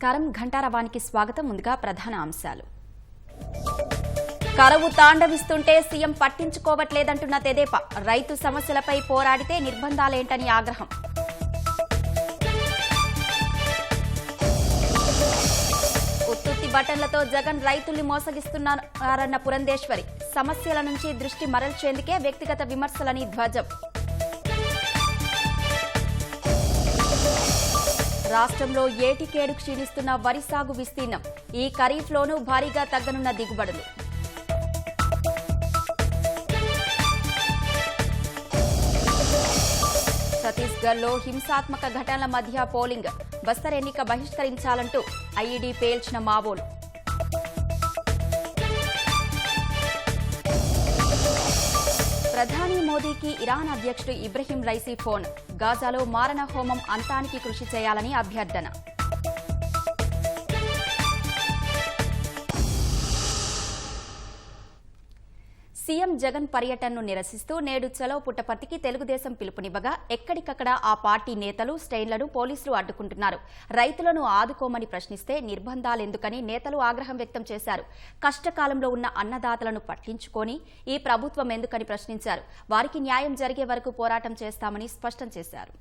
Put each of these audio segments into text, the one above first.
నమస్కారం ఘంటారవానికి స్వాగతం. ముందుగా ప్రధాన అంశాలు. కరువు తాండవిస్తుంటే సీఎం పట్టించుకోవట్లేదంటున్న తెదేపా. రైతు సమస్యలపై పోరాడితే నిర్బంధాలేంటని ఆగ్రహం. ఉత్తుత్తి బటన్లతో జగన్ రైతుల్ని మోసగిస్తున్నారన్న పురంధేశ్వరి. సమస్యల నుంచి దృష్టి మరల్చేందుకే వ్యక్తిగత విమర్శలని ధ్వజం. రాష్ట్రంలో ఏటికేడు క్షీణిస్తున్న వరి సాగు విస్తీర్ణం. ఈ ఖరీఫ్లోనూ భారీగా తగ్గనున్న దిగుబడులు. ఛత్తీస్గఢ్లో హింసాత్మక ఘటనల మధ్య పోలింగ్. బస్తర్ ఎన్నిక బహిష్కరించాలంటూ ఐఈడీ పేల్చిన మావోలు. ప్రధాని మోదీకి ఇరాన్ అధ్యక్షుడు ఇబ్రహీం రైసీ ఫోన్. గాజాలో మారణ హోమం అంతానికి కృషి చేయాలని అభ్యర్థన. సీఎం జగన్ పర్యటనను నిరసిస్తూ నేడు చలో పుట్టపర్తికి తెలుగుదేశం పిలుపునివ్వగా ఎక్కడికక్కడ ఆ పార్టీ నేతలు శ్రేణులను పోలీసులు అడ్డుకుంటున్నారు. రైతులను ఆదుకోమని ప్రశ్నిస్తే నిర్బంధాలెందుకని నేతలు ఆగ్రహం వ్యక్తం చేశారు. కష్టకాలంలో ఉన్న అన్నదాతలను పట్టించుకొని ఈ ప్రభుత్వం ఎందుకని ప్రశ్నించారు. వారికి న్యాయం జరిగే వరకు పోరాటం చేస్తామని స్పష్టం చేశారు.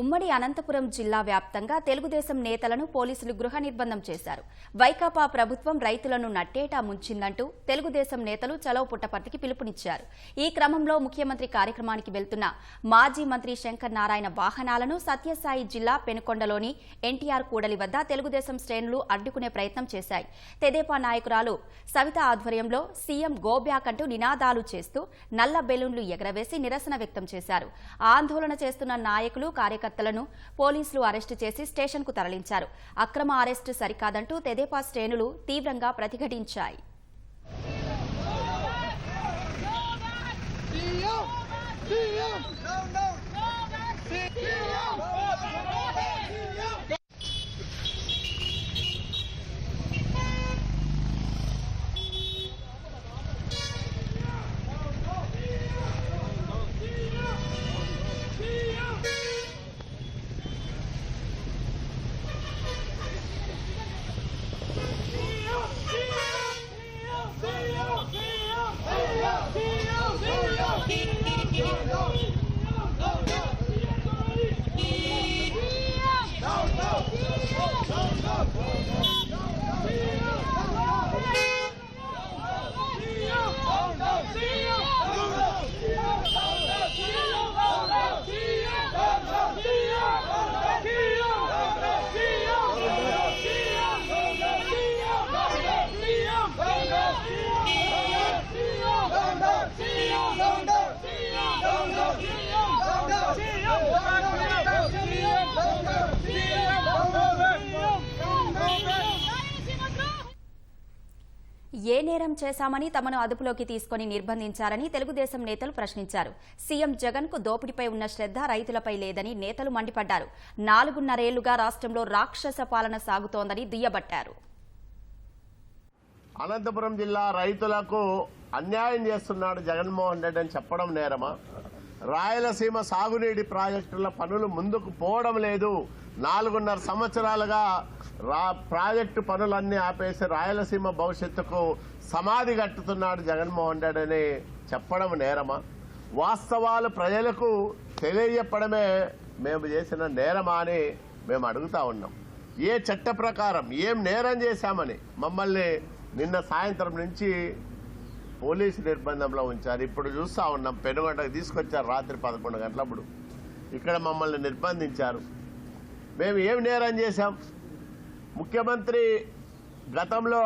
ఉమ్మడి అనంతపురం జిల్లా వ్యాప్తంగా తెలుగుదేశం నేతలను పోలీసులు గృహ నిర్బంధం చేశారు. వైకాపా ప్రభుత్వం రైతులను నట్టేటా ముంచిందంటూ తెలుగుదేశం నేతలు చలో పుట్టపర్తికి పిలుపునిచ్చారు. ఈ క్రమంలో ముఖ్యమంత్రి కార్యక్రమానికి వెళ్తున్న మాజీ మంత్రి శంకర్ నారాయణ వాహనాలను సత్యసాయి జిల్లా పెనుకొండలోని ఎన్టీఆర్ కూడలి వద్ద తెలుగుదేశం శ్రేణులు అడ్డుకునే ప్రయత్నం చేశాయి. తెదేపా నాయకురాలు సవిత ఆధ్వర్యంలో సీఎం గో బ్యాక్ అంటూ నినాదాలు చేస్తూ నల్ల బెలూన్లు ఎగరవేసి నిరసన వ్యక్తం చేశారు. ఆందోళన చేస్తున్న నాయకులు కార్యకర్తలను పోలీసులు అరెస్టు చేసి స్టేషన్ కు తరలించారు. అక్రమ అరెస్టు సరికాదంటూ తెదేపా శ్రేణులు తీవ్రంగా ప్రతిఘటించాయి. ఏ నేరం చేశామని తమను అదుపులోకి తీసుకుని నిర్బంధించారని తెలుగుదేశం నేతలు ప్రశ్నించారు. సీఎం జగన్ కు దోపిడీపై ఉన్న శ్రద్ధ రైతులపై లేదని నేతలు మండిపడ్డారు. 4.5 ఏళ్లుగా రాష్ట్రంలో రాక్షస పాలన సాగుతోందని దుయ్యబట్టారు. అనంతపురం జిల్లా రైతులకు అన్యాయం చేస్తున్నాడు జగన్మోహన్ రెడ్డి అని చెప్పడం నేరమా? రాయలసీమ సాగునీటి ప్రాజెక్టుల పనులు ముందుకు పోవడం లేదు. 4.5 సంవత్సరాలుగా ప్రాజెక్టు పనులన్నీ ఆపేసి రాయలసీమ భవిష్యత్తుకు సమాధి కట్టుతున్నాడు జగన్మోహన్ రెడ్డి అని చెప్పడం నేరమా? వాస్తవాలు ప్రజలకు తెలియజెప్పడమే మేము చేసిన నేరమా అని మేము అడుగుతా ఉన్నాం. ఏ చట్ట ప్రకారం ఏం నేరం చేశామని మమ్మల్ని నిన్న సాయంత్రం నుంచి పోలీసు నిర్బంధంలో ఉంచారు. ఇప్పుడు చూస్తూ ఉన్నాం, పెనుగొండకు తీసుకొచ్చారు రాత్రి 11 గంటలప్పుడు. ఇక్కడ మమ్మల్ని నిర్బంధించారు. మేము ఏం నేరం చేశాం? ముఖ్యమంత్రి గతంలో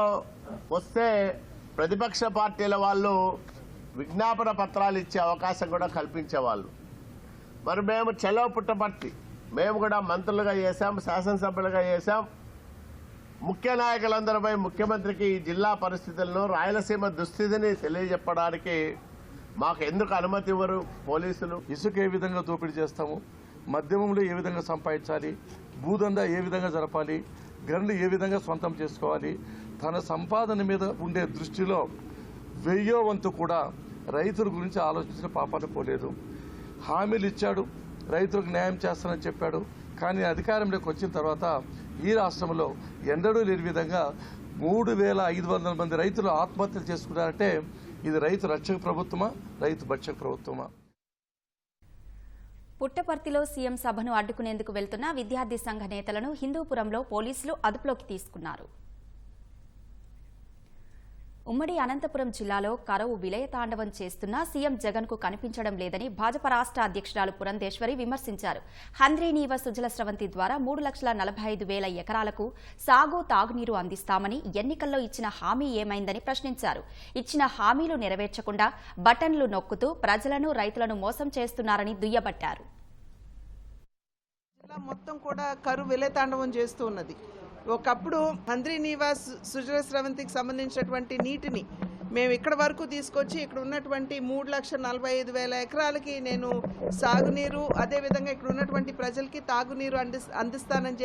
వస్తే ప్రతిపక్ష పార్టీల వాళ్ళు విజ్ఞాపన పత్రాలు ఇచ్చే అవకాశం కూడా కల్పించేవాళ్ళు. మరి మేము చలో పుట్టపర్తి మేము కూడా మంత్రులుగా చేశాం, శాసనసభ్యులుగా చేశాం. ముఖ్య నాయకులందరిపై ముఖ్యమంత్రికి జిల్లా పరిస్థితులను రాయలసీమ దుస్థితిని తెలియజెప్పడానికి మాకు ఎందుకు అనుమతి ఇవ్వరు పోలీసులు? ఇసుక ఏ విధంగా దోపిడీ చేస్తాము, మద్యమంలో ఏ విధంగా సంపాదించాలి, భూదందా ఏ విధంగా జరపాలి, గనులు ఏ విధంగా సొంతం చేసుకోవాలి, తన సంపాదన మీద ఉండే దృష్టిలో 1000వ వంతు కూడా రైతుల గురించి ఆలోచించిన పాపాలు పోలేదు. హామీలు ఇచ్చాడు, రైతులకు న్యాయం చేస్తానని చెప్పాడు. కానీ అధికారంలోకి వచ్చిన తర్వాత ఈ రాష్ట్రంలో ఎన్నడూ లేని విధంగా 3,500 మంది రైతులు ఆత్మహత్యలు చేసుకున్నారంటే ఇది రైతు రక్షక ప్రభుత్వమా, రైతు భక్షక ప్రభుత్వమా? పుట్టపర్తిలో సీఎం సభను అడ్డుకునేందుకు వెళ్తున్న విద్యార్థి సంఘ నేతలను హిందూపురంలో పోలీసులు అదుపులోకి తీసుకున్నారు. ఉమ్మడి అనంతపురం జిల్లాలో కరువు విలయతాండవం చేస్తున్న సీఎం జగన్ కు కనిపించడం లేదని భాజపా రాష్ట్ర అధ్యక్షురాలు పురంధేశ్వరి విమర్శించారు. హంద్రీనీవ సుజల స్రవంతి ద్వారా 3,45,000 ఎకరాలకు సాగు తాగునీరు అందిస్తామని ఎన్నికల్లో ఇచ్చిన హామీ ఏమైందని ప్రశ్నించారు. ఇచ్చిన హామీలు నెరవేర్చకుండా బటన్లు నొక్కుతూ ప్రజలను రైతులను మోసం చేస్తున్నారని దుయ్యబట్టారు. మొత్తం కూడా కరువు విలయతాండవం చేస్తూ ఉన్నది. ఒకప్పుడు హంద్రీనీవాస్ సుజల స్రవంతికి సంబంధించినటువంటి నీటిని మేము ఇక్కడ వరకు తీసుకొచ్చి ఇక్కడ ఉన్నటువంటి 3,45,000 ఎకరాలకి నేను సాగునీరు, అదేవిధంగా ఇక్కడ ఉన్నటువంటి ప్రజలకి తాగునీరు అందిస్తానని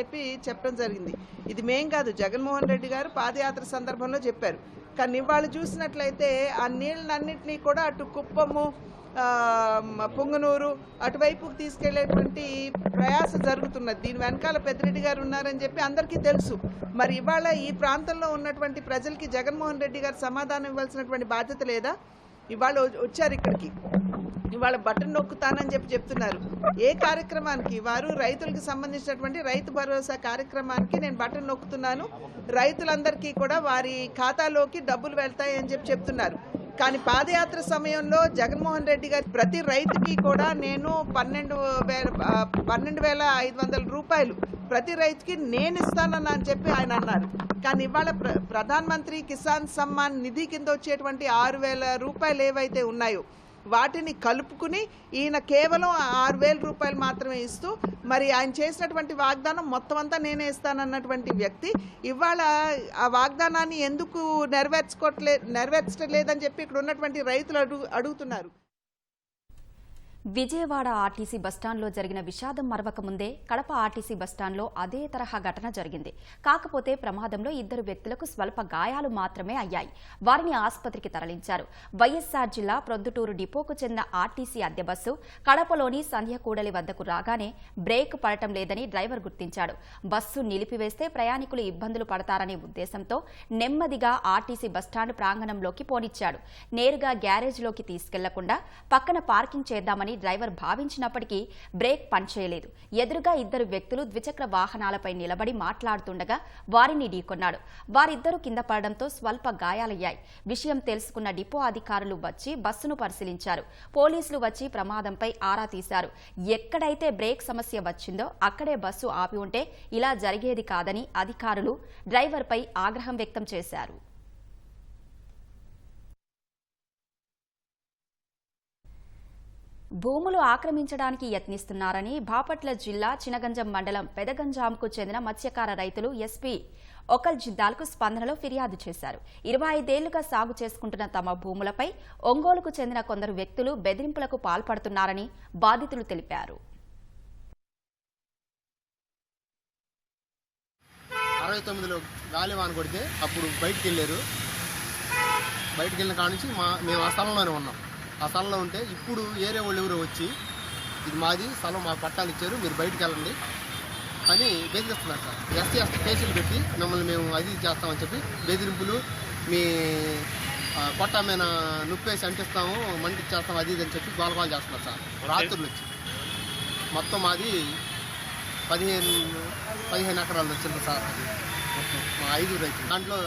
చెప్పడం జరిగింది. ఇది మేం కాదు, జగన్మోహన్ రెడ్డి గారు పాదయాత్ర సందర్భంలో చెప్పారు. కానీ ఇవాళ చూసినట్లయితే ఆ నీళ్ళన్నింటినీ కూడా అటు కుప్పము, పొంగనూరు అటువైపుకు తీసుకెళ్లేటువంటి ప్రయాస జరుగుతున్నది. దీని వెనకాల పెద్దిరెడ్డి గారు ఉన్నారని చెప్పి అందరికీ తెలుసు. మరి ఇవాళ ఈ ప్రాంతంలో ఉన్నటువంటి ప్రజలకి జగన్మోహన్ రెడ్డి గారు సమాధానం ఇవ్వాల్సినటువంటి బాధ్యత లేదా? ఇవాళ వచ్చారు ఇక్కడికి, ఇవాళ బటన్ నొక్కుతానని చెప్తున్నారు. ఏ కార్యక్రమానికి? వారు రైతులకు సంబంధించినటువంటి రైతు భరోసా కార్యక్రమానికి నేను బటన్ నొక్కుతున్నాను, రైతులందరికీ కూడా వారి ఖాతాలోకి డబ్బులు వెళ్తాయని చెప్తున్నారు. కానీ పాదయాత్ర సమయంలో జగన్మోహన్ రెడ్డి గారు ప్రతి రైతుకి కూడా నేను 12,500 రూపాయలు ప్రతి రైతుకి నేను ఇస్తానని చెప్పి ఆయన అన్నారు. కానీ ఇవాళ ప్రధాన మంత్రి కిసాన్ సమ్మాన్ నిధి కింద వచ్చేటువంటి 6,000 రూపాయలు ఏవైతే ఉన్నాయో వాటిని కలుపుకుని ఈయన కేవలం 6,000 రూపాయలు మాత్రమే ఇస్తూ మరి ఆయన చేసినటువంటి వాగ్దానం మొత్తం అంతా నేనే ఇస్తానన్నటువంటి వ్యక్తి ఇవాళ ఆ వాగ్దానాన్ని ఎందుకు నెరవేర్చలేదని చెప్పి ఇక్కడ ఉన్నటువంటి రైతులు అడుగుతున్నారు. విజయవాడ ఆర్టీసీ బస్టాండ్లో జరిగిన విషాదం మరవక ముందే కడప ఆర్టీసీ బస్టాండ్లో అదే తరహా ఘటన జరిగింది. కాకపోతే ప్రమాదంలో 2 వ్యక్తులకు స్వల్ప గాయాలు మాత్రమే అయ్యాయి. వారిని ఆసుపత్రికి తరలించారు. వైఎస్సార్ జిల్లా ప్రొద్దుటూరు డిపోకు చెందిన ఆర్టీసీ అద్దె బస్సు కడపలోని సంధ్యకూడలి వద్దకు రాగానే బ్రేక్ పడటం లేదని డ్రైవర్ గుర్తించాడు. బస్సు నిలిపివేస్తే ప్రయాణికులు ఇబ్బందులు పడతారనే ఉద్దేశంతో నెమ్మదిగా ఆర్టీసీ బస్టాండ్ ప్రాంగణంలోకి పోనిచ్చాడు. నేరుగా గ్యారేజ్లోకి తీసుకెళ్లకుండా పక్కన పార్కింగ్ చేద్దామని డ్రైవర్ భావించినప్పటికీ బ్రేక్ పనిచేయలేదు. ఎదురుగా 2 వ్యక్తులు ద్విచక్ర వాహనాలపై నిలబడి మాట్లాడుతుండగా వారిని ఢీకొన్నాడు. వారిద్దరూ కింద పడడంతో స్వల్ప గాయాలయ్యాయి. విషయం తెలుసుకున్న డిపో అధికారులు వచ్చి బస్సును పరిశీలించారు. పోలీసులు వచ్చి ప్రమాదంపై ఆరా తీశారు. ఎక్కడైతే బ్రేక్ సమస్య వచ్చిందో అక్కడే బస్సు ఆపి ఉంటే ఇలా జరిగేది కాదని అధికారులు డ్రైవర్పై ఆగ్రహం వ్యక్తం చేశారు. భూములు ఆక్రమించడానికి యత్నిస్తున్నారని బాపట్ల జిల్లా చినగంజం మండలం పెదగంజాంకు చెందిన మత్స్యకార రైతులు ఎస్పీ ఒకల్ జిందాల్కు స్పందనలో ఫిర్యాదు చేశారు. 25 ఏళ్లుగా సాగు చేసుకుంటున్న తమ భూములపై ఒంగోలుకు చెందిన కొందరు వ్యక్తులు బెదిరింపులకు పాల్పడుతున్నారని బాధితులు తెలిపారు. 69లో గాలివాన కొడితే అప్పుడు బయటికి వెళ్ళారు. బయటికి వెళ్ళిన కాడ నుంచి మేము ఆ స్థలంలోనే ఉన్నాం. ఆ స్థలంలో ఉంటే ఇప్పుడు ఏరే వాళ్ళు ఎవరో వచ్చి ఇది మాది స్థలం, మాకు పట్టాలు ఇచ్చారు, మీరు బయటికి వెళ్ళండి అని బెదిరిస్తున్నారు సార్. ఎస్టీ కేసులు పెట్టి మిమ్మల్ని మేము అది చేస్తామని చెప్పి బెదిరింపులు, మీ కొట్ట మీద నొప్పేసి అంటిస్తాము, మంటిచ్చేస్తాం, అది ఇది అని చెప్పి గోలగోలు చేస్తున్నారు సార్. రాత్రులు వచ్చి మొత్తం మాది 15 ఎకరాలు వచ్చింది సార్. అది మొత్తం మా 5 రైతులు. దాంట్లో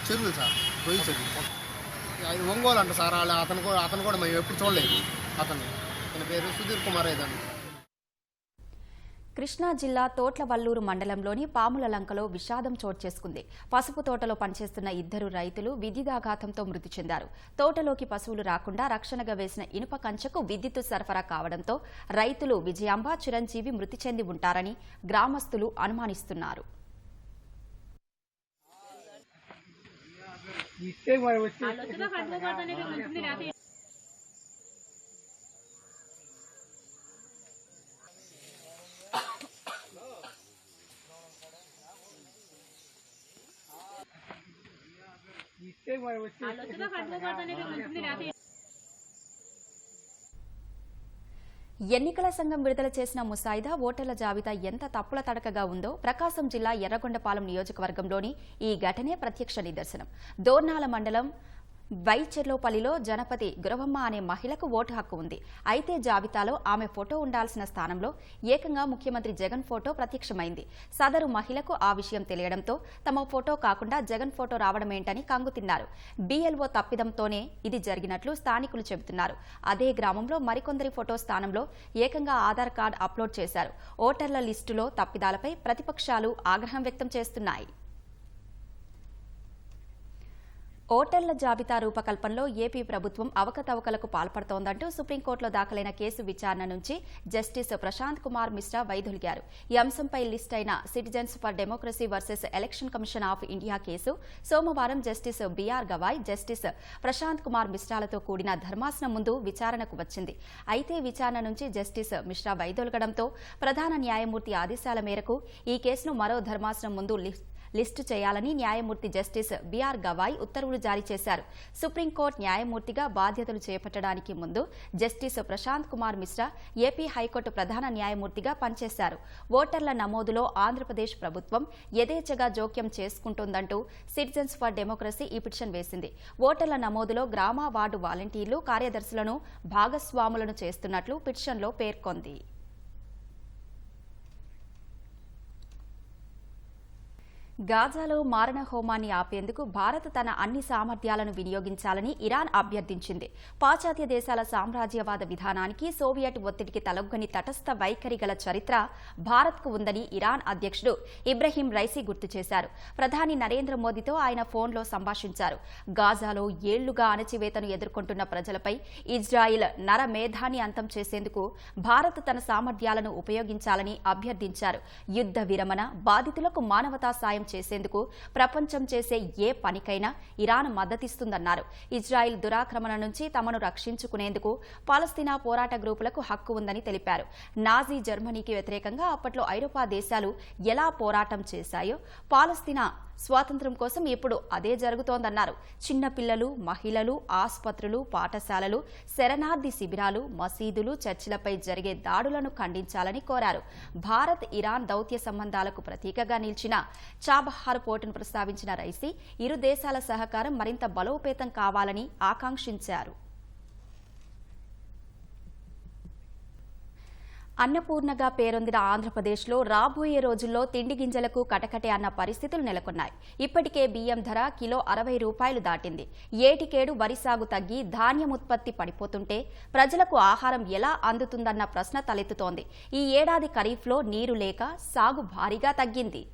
చెరువులు సార్, రొయ్యి చెరువు. ఒంగోలు అంట సార్. అతను కూడా మేము ఎప్పుడు చూడలేదు. అతని పేరు సుధీర్ కుమార్ ఏదని. కృష్ణా జిల్లా తోట్లవల్లూరు మండలంలోని పాములలంకలో విషాదం చోటు చేసుకుంది. పసుపు తోటలో పనిచేస్తున్న 2 రైతులు విద్యుదాఘాతంతో మృతి చెందారు. తోటలోకి పశువులు రాకుండా రక్షణగా వేసిన ఇనుప కంచెకు విద్యుత్ సరఫరా కావడంతో రైతులు విజయాంబ, చిరంజీవి మృతి చెంది ఉంటారని గ్రామస్తులు అనుమానిస్తున్నారు. ఎన్నికల సంఘం విడుదల చేసిన ముసాయిదా ఓటర్ల జాబితా ఎంత తప్పుల తడకగా ఉందో ప్రకాశం జిల్లా ఎర్రగొండపాలెం నియోజకవర్గంలోని ఈ ఘటనే ప్రత్యక్ష నిదర్శనం. దోర్నాల మండలం వైచెర్లోపల్లిలో జనపతి గురవమ్మ అనే మహిళకు ఓటు హక్కు ఉంది. అయితే జాబితాలో ఆమె ఫోటో ఉండాల్సిన స్థానంలో ఏకంగా ముఖ్యమంత్రి జగన్ ఫోటో ప్రత్యక్షమైంది. సదరు మహిళకు ఆ విషయం తెలియడంతో తమ ఫోటో కాకుండా జగన్ ఫోటో రావడమేంటని కంగుతిన్నారు. BLO తప్పిదంతోనే ఇది జరిగినట్లు స్థానికులు చెబుతున్నారు. అదే గ్రామంలో మరికొందరి ఫోటో స్థానంలో ఏకంగా ఆధార్ కార్డు అప్లోడ్ చేశారు. ఓటర్ల లిస్టులో తప్పిదాలపై ప్రతిపక్షాలు ఆగ్రహం వ్యక్తం చేస్తున్నాయి. ఓటర్ల జాబితా రూపకల్పనలో ఏపీ ప్రభుత్వం అవకతవకలకు పాల్పడుతోందంటూ సుప్రీంకోర్టులో దాఖలైన కేసు విచారణ నుంచి జస్టిస్ ప్రశాంత్ కుమార్ మిశ్రా వైదొలిగారు. ఈ అంశంపై లిస్ట్ అయిన Citizens for Democracy versus Election Commission of India case సోమవారం justice BR Gavai, justice Prashant Kumar మిశ్రాలతో కూడిన ధర్మాసనం ముందు విచారణకు వచ్చింది. అయితే విచారణ నుంచి జస్టిస్ మిశ్రా వైదొలగడంతో ప్రధాన న్యాయమూర్తి ఆదేశాల మేరకు ఈ కేసును మరో ధర్మాసనం ముందు లిస్టు చేయాలని న్యాయమూర్తి జస్టిస్ బిఆర్ గవాయ్ ఉత్తర్వులు జారీ చేశారు. సుప్రీంకోర్టు న్యాయమూర్తిగా బాధ్యతలు చేపట్టడానికి ముందు justice Prashant Kumar Mishra AP high court ప్రధాన న్యాయమూర్తిగా పనిచేశారు. ఓటర్ల నమోదులో ఆంధ్రప్రదేశ్ ప్రభుత్వం యథేచ్ఛగా జోక్యం చేసుకుంటోందంటూ సిటిజన్స్ ఫర్ డెమోక్రసీ ఈ పిటిషన్ వేసింది. ఓటర్ల నమోదులో గ్రామ వార్డు వాలంటీర్లు, కార్యదర్శులను భాగస్వాములను చేస్తున్నట్లు పిటిషన్లో పేర్కొంది. గాజాలో మారణ హోమాన్ని ఆపేందుకు భారత్ తన అన్ని సామర్థ్యాలను వినియోగించాలని ఇరాన్ అభ్యర్థించింది. పాశ్చాత్య దేశాల సామ్రాజ్యవాద విధానానికి, సోవియట్ ఒత్తిడికి తలొగ్గని తటస్థ వైఖరి గల చరిత్ర భారత్కు ఉందని ఇరాన్ అధ్యక్షుడు ఇబ్రహీం రైసీ గుర్తు చేశారు. ప్రధాని నరేంద్ర మోదీతో ఆయన ఫోన్లో సంభాషించారు. గాజాలో ఏళ్లుగా అణచివేతను ఎదుర్కొంటున్న ప్రజలపై ఇజ్రాయిల్ నరమేధాన్ని అంతం చేసేందుకు భారత్ తన సామర్థ్యాలను ఉపయోగించాలని అభ్యర్థించారు. యుద్ధ విరమణ, బాధితులకు మానవతా సాయం చేసేందుకు ప్రపంచం చేసే ఏ పనికైనా ఇరాన్ మద్దతిస్తుందన్నారు. ఇజ్రాయిల్ దురాక్రమణ నుంచి తమను రక్షించుకునేందుకు పాలస్తీనా పోరాట గ్రూపులకు హక్కు ఉందని తెలిపారు. నాజీ జర్మనీకి వ్యతిరేకంగా అప్పట్లో ఐరోపా దేశాలు ఎలా పోరాటం చేశాయో పాలస్తీనా స్వాతంత్ర్యం కోసం ఇప్పుడు అదే జరుగుతోందన్నారు. చిన్నపిల్లలు, మహిళలు, ఆసుపత్రులు, పాఠశాలలు, శరణార్థి శిబిరాలు, మసీదులు, చర్చిలపై జరిగే దాడులను ఖండించాలని కోరారు. భారత్ ఇరాన్ దౌత్య సంబంధాలకు ప్రతీకగా నిలిచిన చాబహార్ పోర్టును ప్రస్తావించిన రైసీ ఇరు దేశాల సహకారం మరింత బలోపేతం కావాలని ఆకాంక్షించారు. అన్నపూర్ణగా పేరొందిన ఆంధ్రప్రదేశ్లో రాబోయే రోజుల్లో తిండి గింజలకు కటకటే అన్న పరిస్థితులు నెలకొన్నాయి. ఇప్పటికే బియ్యం ధర కిలో 60 రూపాయలు దాటింది. ఏటికేడు వరి సాగు తగ్గి ధాన్యం ఉత్పత్తి పడిపోతుంటే ప్రజలకు ఆహారం ఎలా అందుతుందన్న ప్రశ్న తలెత్తుతోంది. ఈ ఏడాది ఖరీఫ్లో నీరు లేక సాగు భారీగా తగ్గింది.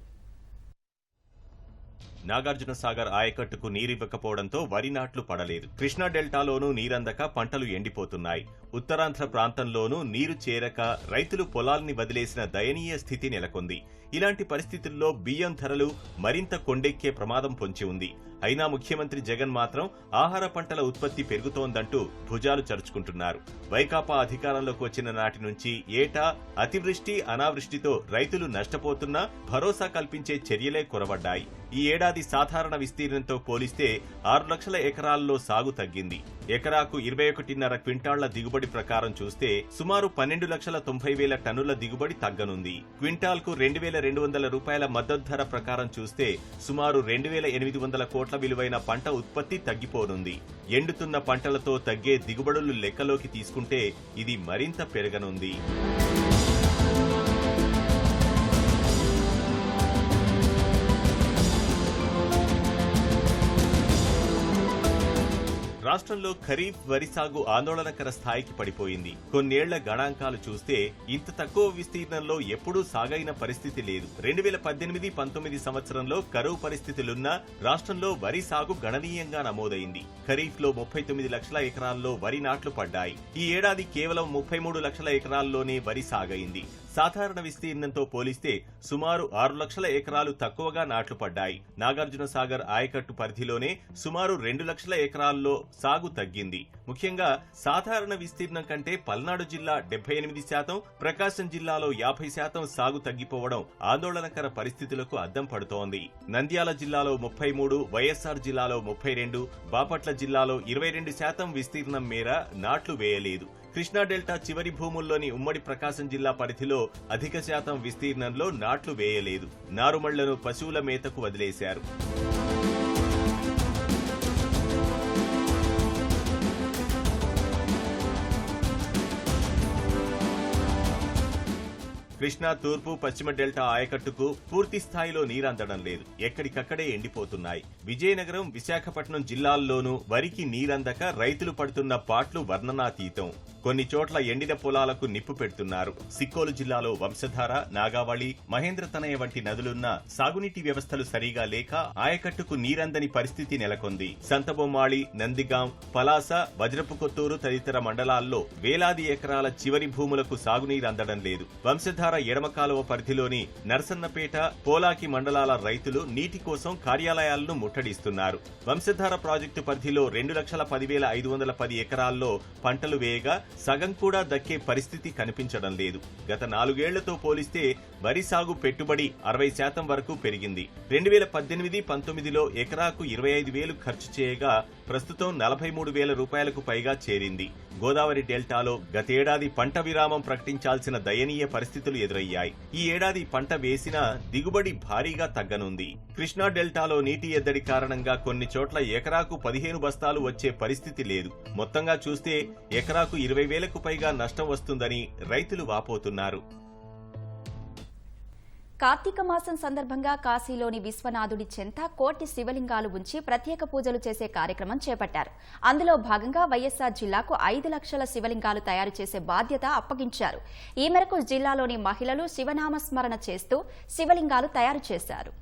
నాగార్జున సాగర్ ఆయకట్టుకు నీరివ్వకపోవడంతో వరి నాట్లు పడలేదు. కృష్ణా డెల్టాలోనూ నీరందక పంటలు ఎండిపోతున్నాయి. ఉత్తరాంధ్ర ప్రాంతంలోనూ నీరు చేరక రైతులు పొలాల్ని వదిలేసిన దయనీయ స్థితి నెలకొంది. ఇలాంటి పరిస్థితుల్లో బియ్యం ధరలు మరింత కొండెక్కే ప్రమాదం పొంచి ఉంది. అయినా ముఖ్యమంత్రి జగన్ మాత్రం ఆహార పంటల ఉత్పత్తి పెరుగుతోందంటూ భుజాలు చరుచుకుంటున్నారు. వైకాపా అధికారంలోకి వచ్చిన నాటి నుంచి ఏటా అతివృష్టి, అనావృష్టితో రైతులు నష్టపోతున్నా భరోసా కల్పించే చర్యలే కొరవడ్డాయి. ఈ ఏడాది సాధారణ విస్తీర్ణంతో పోలిస్తే 6 లక్షల ఎకరాల్లో సాగు తగ్గింది. ఎకరాకు 21.5 క్వింటాళ్ల దిగుబడి ప్రకారం చూస్తే సుమారు 12,90,000 టన్నుల దిగుబడి తగ్గనుంది. క్వింటాల్కు 2,200 రూపాయల మద్దతు ధర ప్రకారం చూస్తే సుమారు 2,800 కోట్ల విలువైన పంట ఉత్పత్తి తగ్గిపోనుంది. ఎండుతున్న పంటలతో తగ్గే దిగుబడులు లెక్కలోకి తీసుకుంటే ఇది మరింత పెరగనుంది. రాష్ట్రంలో ఖరీఫ్ వరి సాగు ఆందోళనకర స్థాయికి పడిపోయింది. కొన్నేళ్ల గణాంకాలు చూస్తే ఇంత తక్కువ విస్తీర్ణంలో ఎప్పుడూ సాగైన పరిస్థితి లేదు. 2018-19 సంవత్సరంలో కరువు పరిస్థితులున్నా రాష్ట్రంలో వరి సాగు గణనీయంగా నమోదైంది. ఖరీఫ్ లో 39 లక్షల ఎకరాల్లో వరి నాట్లు పడ్డాయి. ఈ ఏడాది కేవలం 33 లక్షల ఎకరాల్లోనే వరి సాగైంది. సాధారణ విస్తీర్ణంతో పోలిస్తే సుమారు 6 లక్షల ఎకరాలు తక్కువగా నాట్లు పడ్డాయి. నాగార్జున సాగర్ ఆయకట్టు పరిధిలోనే సుమారు 2 లక్షల ఎకరాల్లో సాగు తగ్గింది. ముఖ్యంగా సాధారణ విస్తీర్ణం కంటే పల్నాడు జిల్లా 78%, ప్రకాశం జిల్లాలో 50% సాగు తగ్గిపోవడం ఆందోళనకర పరిస్థితులకు అద్దం పడుతోంది. నంద్యాల జిల్లాలో 33, వైఎస్ఆర్ జిల్లాలో 32, బాపట్ల జిల్లాలో 22% విస్తీర్ణం మేర నాట్లు వేయలేదు. కృష్ణా డెల్టా చివరి భూముల్లోని ఉమ్మడి ప్రకాశం జిల్లా పరిధిలో అధిక శాతం విస్తీర్ణంలో నాట్లు వేయలేదు. నారుమళ్లను పశువుల మేతకు వదిలేశారు. కృష్ణా తూర్పు పశ్చిమ డెల్టా ఆయకట్టుకు పూర్తి స్థాయిలో నీరందడం లేదు. ఎక్కడికక్కడే ఎండిపోతున్నాయి. విజయనగరం, విశాఖపట్నం జిల్లాల్లోనూ వరికి నీరందక రైతులు పడుతున్న పాట్లు వర్ణనాతీతం. కొన్ని చోట్ల ఎండిన పొలాలకు నిప్పు పెడుతున్నారు. సిక్కోలు జిల్లాలో వంశధార, నాగావళి, మహేంద్రతనయ వంటి నదులున్న సాగునీటి వ్యవస్థలు సరిగా లేక ఆయకట్టుకు నీరందని పరిస్థితి నెలకొంది. సంతబొమ్మాళి, నందిగాం, పలాస, వజ్రపు కొత్తూరు తదితర మండలాల్లో వేలాది ఎకరాల చివరి భూములకు సాగునీరు అందడం లేదు. వంశధార ఎడమ కాలువ పరిధిలోని నరసన్నపేట, పోలాకి మండలాల రైతులు నీటి కోసం కార్యాలయాలను ముట్టడిస్తున్నారు. వంశధార ప్రాజెక్టు పరిధిలో 2,10,510 ఎకరాల్లో పంటలు వేయగా సగం కూడా దక్కే పరిస్థితి కనిపించడం లేదు. గత 4 ఏళ్లతో పోలిస్తే వరి సాగు పెట్టుబడి 60% వరకు పెరిగింది. 2018-19లో ఎకరాకు 25,000 ఖర్చు చేయగా ప్రస్తుతం 43,000 రూపాయలకు పైగా చేరింది. గోదావరి డెల్టాలో గతేడాది పంట విరామం ప్రకటించాల్సిన దయనీయ పరిస్థితులు ఎదురయ్యాయి. ఈ ఏడాది పంట వేసినా దిగుబడి భారీగా తగ్గనుంది. కృష్ణా డెల్టాలో నీటి ఎద్దడి కారణంగా కొన్ని చోట్ల ఎకరాకు 15 బస్తాలు వచ్చే పరిస్థితి లేదు. మొత్తంగా చూస్తే ఎకరాకు 20,000కు పైగా నష్టం వస్తుందని రైతులు వాపోతున్నారు. కార్తీక మాసం సందర్భంగా కాశీలోని విశ్వనాథుడి చెంత కోటి శివలింగాలు ఉంచి ప్రత్యేక పూజలు చేసే కార్యక్రమం చేపట్టారు. అందులో భాగంగా వైఎస్ఆర్ జిల్లాకు 5 లక్షల శివలింగాలు తయారు చేసే బాధ్యత అప్పగించారు. ఈ మేరకు జిల్లాలోని మహిళలు శివనామస్మరణ చేస్తూ శివలింగాలు తయారు చేశారు.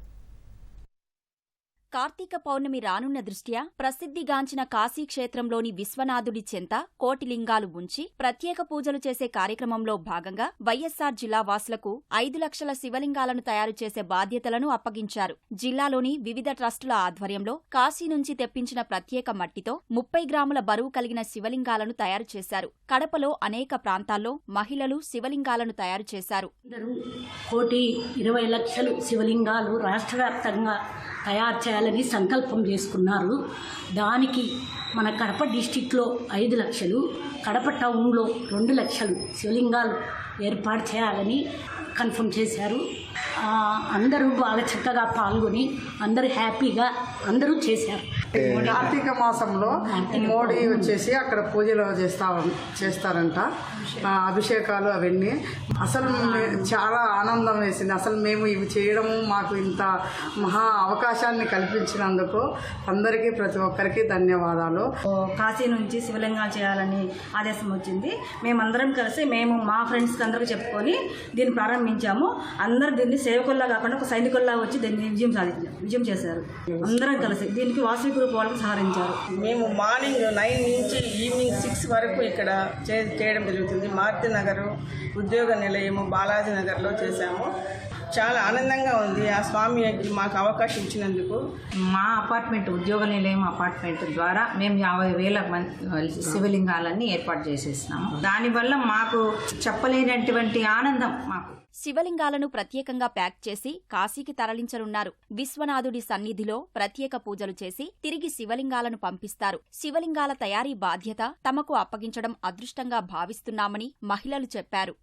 కార్తీక పౌర్ణమి రానున్న దృష్ట్యా ప్రసిద్ధిగాంచిన కాశీక్షేత్రంలోని విశ్వనాథుడి చెంత కోటి లింగాలు ఉంచి ప్రత్యేక పూజలు చేసే కార్యక్రమంలో భాగంగా వైఎస్ఆర్ జిల్లా వాసులకు 5 లక్షల శివలింగాలను తయారు చేసే బాధ్యతలను అప్పగించారు. జిల్లాలోని వివిధ ట్రస్టుల ఆధ్వర్యంలో కాశీ నుంచి తెప్పించిన ప్రత్యేక మట్టితో 30 గ్రాముల బరువు కలిగిన శివలింగాలను తయారు చేశారు. కడపలో అనేక ప్రాంతాల్లో మహిళలు శివలింగాలను తయారు చేశారు. 1,20,00,000 శివలింగాలు రాష్ట్ర వ్యాప్తంగా తయారు చేయాలని సంకల్పం చేసుకున్నారు. దానికి మన కడప డిస్టిక్లో 5 లక్షలు, కడప టౌన్లో 2 లక్షలు శివలింగాలు ఏర్పాటు చేయాలని కన్ఫర్మ్ చేశారు. అందరూ బాగా చక్కగా పాల్గొని అందరూ హ్యాపీగా అందరూ చేశారు. కార్తీక మాసంలో మోడీ వచ్చేసి అక్కడ పూజలు చేస్తారంట, అభిషేకాలు అవన్నీ. అసలు చాలా ఆనందం వేసింది. అసలు మేము ఇవి చేయడము మాకు ఇంత మహా అవకాశాన్ని కల్పించినందుకు అందరికీ ప్రతి ఒక్కరికి ధన్యవాదాలు. కాశీ నుంచి శివలింగాలు చేయాలని ఆదేశం వచ్చింది. మేమందరం కలిసి మా ఫ్రెండ్స్కి అందరికీ చెప్పుకొని దీన్ని ప్రారంభించాము. అందరూ దీన్ని సేవకుల్లా కాకుండా ఒక సైనికుల్లా వచ్చి దీన్ని విజయం చేశారు. అందరం కలిసి దీనికి వాసవి గ్రూప్ వాళ్ళకి సహకరించారు. మేము మార్నింగ్ 9 నుంచి ఈవినింగ్ 6 వరకు ఇక్కడ చేయడం జరుగుతుంది. మారుతి నగరు, ఉద్యోగ నిలయము, బాలాజీ నగర్లో చేశాము. చాలా ఆనందంగా ఉంది ఆ స్వామి మాకు అవకాశం ఇచ్చినందుకు. మా అపార్ట్మెంట్ ఉద్యోగ నిలయం అపార్ట్మెంట్ ద్వారా మేము 50,000 శివలింగాలన్నీ ఏర్పాటు చేసేసినాము. దానివల్ల మాకు చెప్పలేనటువంటి ఆనందం. మాకు శివలింగాలను ప్రత్యేకంగా ప్యాక్ చేసి కాశీకి తరలించనున్నారు. విశ్వనాథుడి సన్నిధిలో ప్రత్యేక పూజలు చేసి తిరిగి శివలింగాలను పంపిస్తారు. శివలింగాల తయారీ బాధ్యత తమకు అప్పగించడం అదృష్టంగా భావిస్తున్నామని మహిళలు చెప్పారు.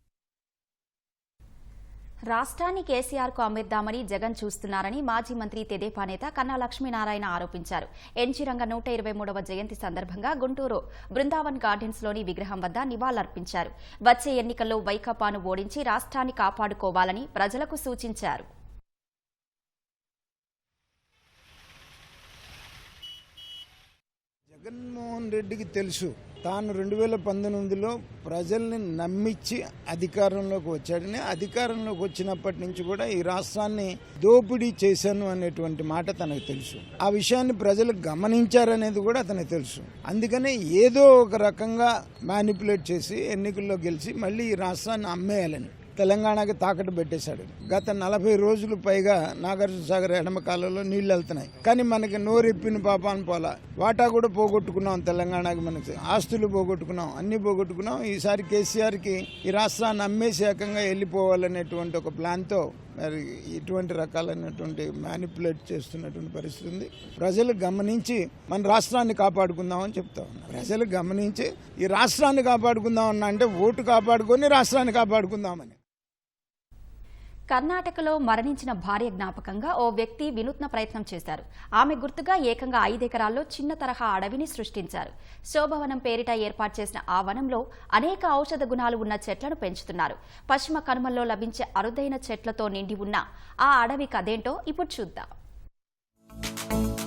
రాష్ట్రాన్ని కేసీఆర్కు అమ్మేద్దామని జగన్ చూస్తున్నారని మాజీ మంత్రి తెదేపా నేత కన్నా లక్ష్మీనారాయణ ఆరోపించారు. ఎన్జీ రంగ 123వ జయంతి సందర్భంగా గుంటూరు బృందావన్ గార్డెన్స్లోని విగ్రహం వద్ద నివాళులర్పించారు. వచ్చే ఎన్నికల్లో వైకాపాను ఓడించి రాష్ట్రాన్ని కాపాడుకోవాలని ప్రజలకు సూచించారు. జగన్మోహన్ రెడ్డికి తెలుసు తాను 2019లో ప్రజల్ని నమ్మించి అధికారంలోకి వచ్చాడని. అధికారంలోకి వచ్చినప్పటి నుంచి కూడా ఈ రాష్ట్రాన్ని దోపిడీ చేశాను అనేటువంటి మాట తనకు తెలుసు. ఆ విషయాన్ని ప్రజలు గమనించారనేది కూడా అతనికి తెలుసు. అందుకనే ఏదో ఒక రకంగా మ్యానిపులేట్ చేసి ఎన్నికల్లో గెలిచి మళ్ళీ ఈ రాష్ట్రాన్ని అమ్మేయాలని తెలంగాణకి తాకట్టు పెట్టేశాడు. గత 40 రోజులు పైగా నాగార్జునసాగర్ ఎడమ కాలంలో నీళ్లు వెళ్తున్నాయి, కానీ మనకి నోరెప్పిన పాపాన్ని పోలా. వాటా కూడా పోగొట్టుకున్నాం, తెలంగాణకి మనకి ఆస్తులు పోగొట్టుకున్నాం, అన్ని పోగొట్టుకున్నాం. ఈసారి కేసీఆర్కి ఈ రాష్ట్రాన్ని అమ్మేసి ఏకంగా వెళ్ళిపోవాలనేటువంటి ఒక ప్లాన్తో మరి ఇటువంటి రకాలైనటువంటి మ్యానిపులేట్ చేస్తున్నటువంటి పరిస్థితి ఉంది. ప్రజలు గమనించి మన రాష్ట్రాన్ని కాపాడుకుందామని చెప్తా ఉన్నారు. ప్రజలు గమనించి ఈ రాష్ట్రాన్ని కాపాడుకుందామన్నా అంటే ఓటు కాపాడుకొని రాష్ట్రాన్ని కాపాడుకుందామని. కర్ణాటకలో మరణించిన భార్య జ్ఞాపకంగా ఓ వ్యక్తి వినూత్న ప్రయత్నం చేశారు. ఆమె గుర్తుగా ఏకంగా 5 ఎకరాల్లో చిన్న తరహా అడవిని సృష్టించారు. శోభవనం పేరిట ఏర్పాటు చేసిన ఆ వనంలో అనేక ఔషధ గుణాలు ఉన్న చెట్లను పెంచుతున్నారు. పశ్చిమ కనుమల్లో లభించే అరుదైన చెట్లతో నిండి ఉన్న ఆ అడవి కథేంటో ఇప్పుడు చూద్దాం.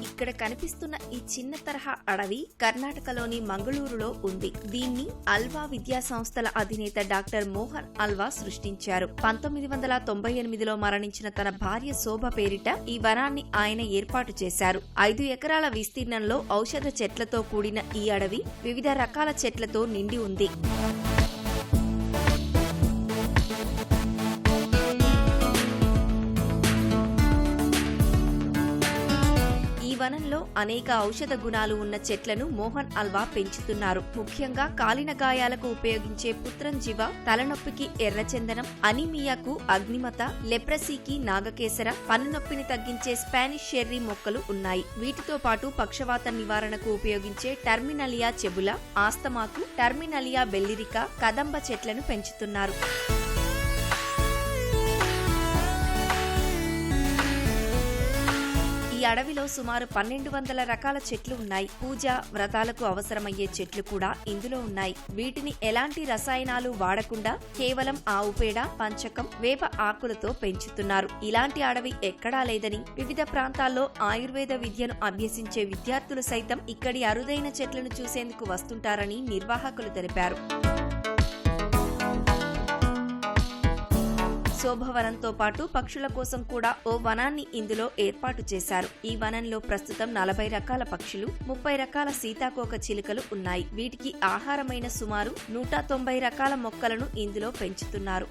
ఇక్కడ కనిపిస్తున్న ఈ చిన్న తరహా అడవి కర్ణాటకలోని మంగళూరులో ఉంది. దీన్ని అల్వా విద్యా సంస్థల అధినేత డాక్టర్ మోహన్ అల్వా సృష్టించారు. 1998లో మరణించిన తన భార్య శోభ పేరిట ఈ వనాన్ని ఆయన ఏర్పాటు చేశారు. 5 ఎకరాల విస్తీర్ణంలో ఔషధ చెట్లతో కూడిన ఈ అడవి వివిధ రకాల చెట్లతో నిండి ఉంది. వనంలో అనేక ఔషధ గుణాలు ఉన్న చెట్లను మోహన్ అల్వా పెంచుతున్నారు. ముఖ్యంగా కాలిన గాయాలకు ఉపయోగించే పుత్రంజివ, తలనొప్పికి ఎర్రచందనం, అనీమియాకు అగ్నిమత, లెప్రసీకి నాగకేసర, పన్నునొప్పిని తగ్గించే స్పానిష్ షెర్రీ మొక్కలు ఉన్నాయి. వీటితో పాటు పక్షవాత నివారణకు ఉపయోగించే టర్మినలియా చెబుల, ఆస్తమాకు టర్మినలియా బెల్లిరికా, కదంబ చెట్లను పెంచుతున్నారు. ఈ అడవిలో సుమారు 1200 రకాల చెట్లు ఉన్నాయి. పూజ, వ్రతాలకు అవసరమయ్యే చెట్లు కూడా ఇందులో ఉన్నాయి. వీటిని ఎలాంటి రసాయనాలు వాడకుండా కేవలం ఆవు పేడ, పంచకం, వేప ఆకులతో పెంచుతున్నారు. ఇలాంటి అడవి ఎక్కడా లేదని, వివిధ ప్రాంతాల్లో ఆయుర్వేద విద్యను అభ్యసించే విద్యార్థులు సైతం ఇక్కడి అరుదైన చెట్లను చూసేందుకు వస్తుంటారని నిర్వాహకులు తెలిపారు. శోభవనంతో పాటు పక్షుల కోసం కూడా ఓ వనాన్ని ఇందులో ఏర్పాటు చేశారు. ఈ వనంలో ప్రస్తుతం 40 రకాల పక్షులు, 30 రకాల సీతాకోక చిలుకలు ఉన్నాయి. వీటికి ఆహారమైన సుమారు 190 రకాల మొక్కలను ఇందులో పెంచుతున్నారు.